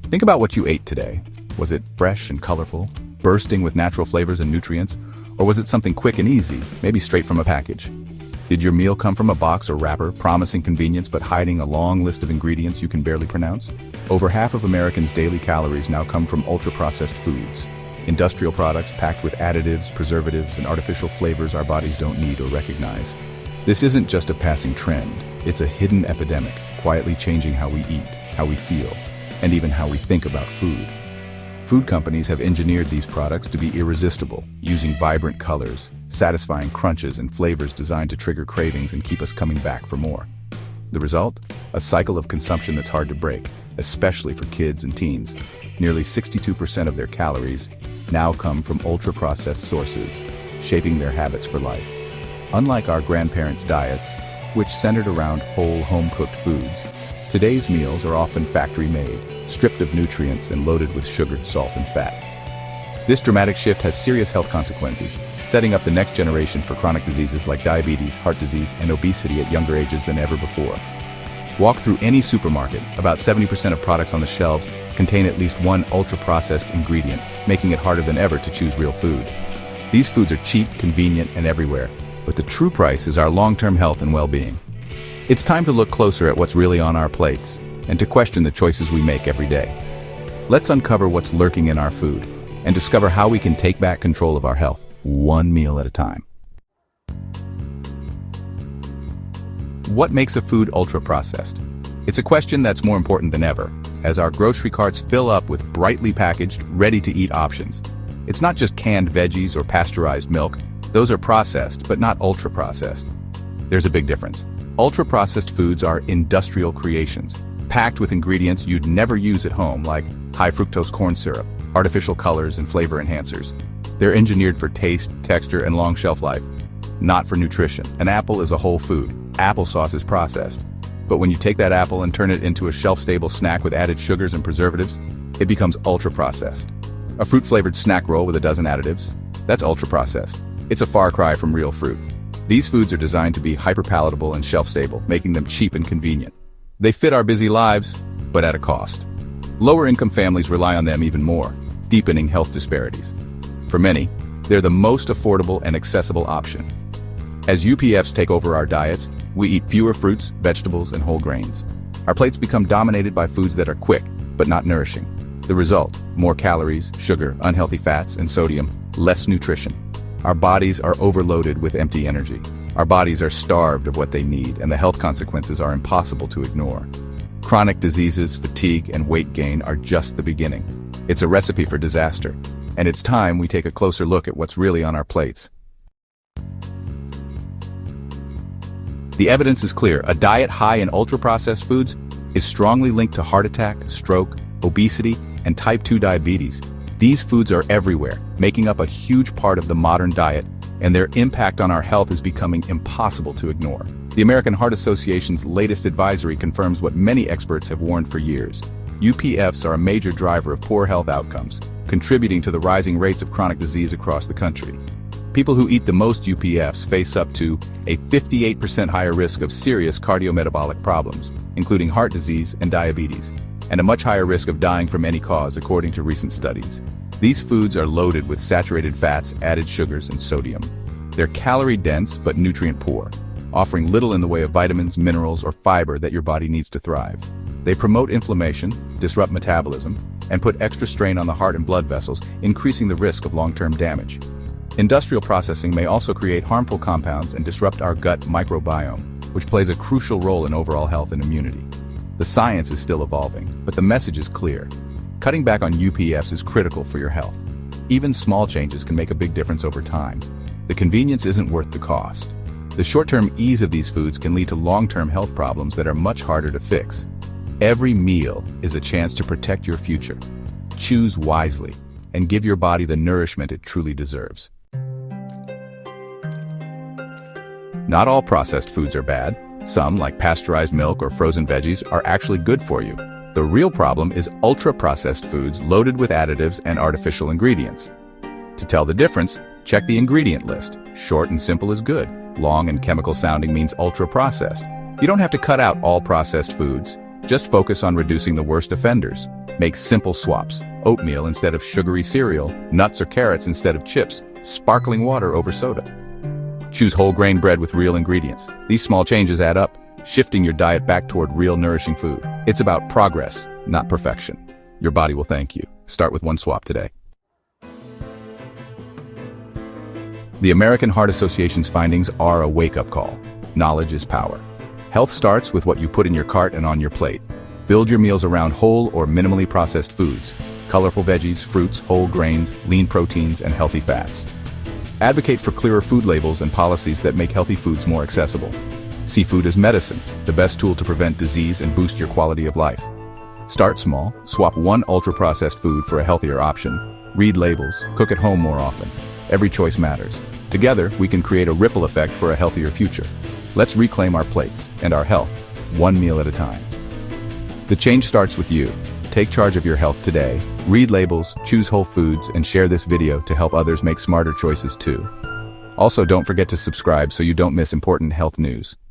Think about what you ate today. Was it fresh and colorful, bursting with natural flavors and nutrients? Or was it something quick and easy, maybe straight from a package? Did your meal come from a box or wrapper, promising convenience but hiding a long list of ingredients you can barely pronounce? Over half of Americans' daily calories now come from ultra-processed foods. Industrial products packed with additives, preservatives, and artificial flavors our bodies don't need or recognize. This isn't just a passing trend, it's a hidden epidemic, quietly changing how we eat, how we feel, and even how we think about food. Food companies have engineered these products to be irresistible, using vibrant colors, satisfying crunches, and flavors designed to trigger cravings and keep us coming back for more. The result? A cycle of consumption that's hard to break, especially for kids and teens. Nearly 62% of their calories now come from ultra-processed sources, shaping their habits for life. Unlike our grandparents' diets, which centered around whole home-cooked foods, today's meals are often factory-made, stripped of nutrients and loaded with sugar, salt, and fat. This dramatic shift has serious health consequences, setting up the next generation for chronic diseases like diabetes, heart disease, and obesity at younger ages than ever before. Walk through any supermarket, about 70% of products on the shelves contain at least one ultra-processed ingredient, making it harder than ever to choose real food. These foods are cheap, convenient, and everywhere, but the true price is our long-term health and well-being. It's time to look closer at what's really on our plates, and to question the choices we make every day. Let's uncover what's lurking in our food, and discover how we can take back control of our health, one meal at a time. What makes a food ultra-processed? It's a question that's more important than ever, as our grocery carts fill up with brightly packaged, ready-to-eat options. It's not just canned veggies or pasteurized milk. Those are processed, but not ultra-processed. There's a big difference. Ultra-processed foods are industrial creations, packed with ingredients you'd never use at home, like high-fructose corn syrup, artificial colors, and flavor enhancers. They're engineered for taste, texture, and long shelf life, not for nutrition. An apple is a whole food. Applesauce is processed. But when you take that apple and turn it into a shelf-stable snack with added sugars and preservatives, it becomes ultra-processed. A fruit-flavored snack roll with a dozen additives? That's ultra-processed. It's a far cry from real fruit. These foods are designed to be hyper-palatable and shelf-stable, making them cheap and convenient. They fit our busy lives, but at a cost. Lower-income families rely on them even more, deepening health disparities. For many, they're the most affordable and accessible option. As UPFs take over our diets, we eat fewer fruits, vegetables, and whole grains. Our plates become dominated by foods that are quick, but not nourishing. The result: more calories, sugar, unhealthy fats, and sodium, less nutrition. Our bodies are overloaded with empty energy. Our bodies are starved of what they need, and the health consequences are impossible to ignore. Chronic diseases, fatigue, and weight gain are just the beginning. It's a recipe for disaster, and it's time we take a closer look at what's really on our plates. The evidence is clear. A diet high in ultra-processed foods is strongly linked to heart attack, stroke, obesity, and type 2 diabetes. These foods are everywhere, making up a huge part of the modern diet, and their impact on our health is becoming impossible to ignore. The American Heart Association's latest advisory confirms what many experts have warned for years. UPFs are a major driver of poor health outcomes, contributing to the rising rates of chronic disease across the country. People who eat the most UPFs face up to a 58% higher risk of serious cardiometabolic problems, including heart disease and diabetes, and a much higher risk of dying from any cause, according to recent studies. These foods are loaded with saturated fats, added sugars, and sodium. They're calorie-dense but nutrient-poor, offering little in the way of vitamins, minerals, or fiber that your body needs to thrive. They promote inflammation, disrupt metabolism, and put extra strain on the heart and blood vessels, increasing the risk of long-term damage. Industrial processing may also create harmful compounds and disrupt our gut microbiome, which plays a crucial role in overall health and immunity. The science is still evolving, but the message is clear. Cutting back on UPFs is critical for your health. Even small changes can make a big difference over time. The convenience isn't worth the cost. The short-term ease of these foods can lead to long-term health problems that are much harder to fix. Every meal is a chance to protect your future. Choose wisely and give your body the nourishment it truly deserves. Not all processed foods are bad. Some, like pasteurized milk or frozen veggies, are actually good for you. The real problem is ultra-processed foods loaded with additives and artificial ingredients. To tell the difference, check the ingredient list. Short and simple is good. Long and chemical sounding means ultra-processed. You don't have to cut out all processed foods. Just focus on reducing the worst offenders. Make simple swaps. Oatmeal instead of sugary cereal, nuts or carrots instead of chips, sparkling water over soda. Choose whole grain bread with real ingredients. These small changes add up, shifting your diet back toward real nourishing food. It's about progress, not perfection. Your body will thank you. Start with one swap today. The American Heart Association's findings are a wake-up call. Knowledge is power. Health starts with what you put in your cart and on your plate. Build your meals around whole or minimally processed foods, colorful veggies, fruits, whole grains, lean proteins, and healthy fats. Advocate for clearer food labels and policies that make healthy foods more accessible. See food as medicine, the best tool to prevent disease and boost your quality of life. Start small, swap one ultra-processed food for a healthier option. Read labels, cook at home more often. Every choice matters. Together, we can create a ripple effect for a healthier future. Let's reclaim our plates and our health, one meal at a time. The change starts with you. Take charge of your health today. Read labels, choose whole foods, and share this video to help others make smarter choices too. Also, don't forget to subscribe so you don't miss important health news.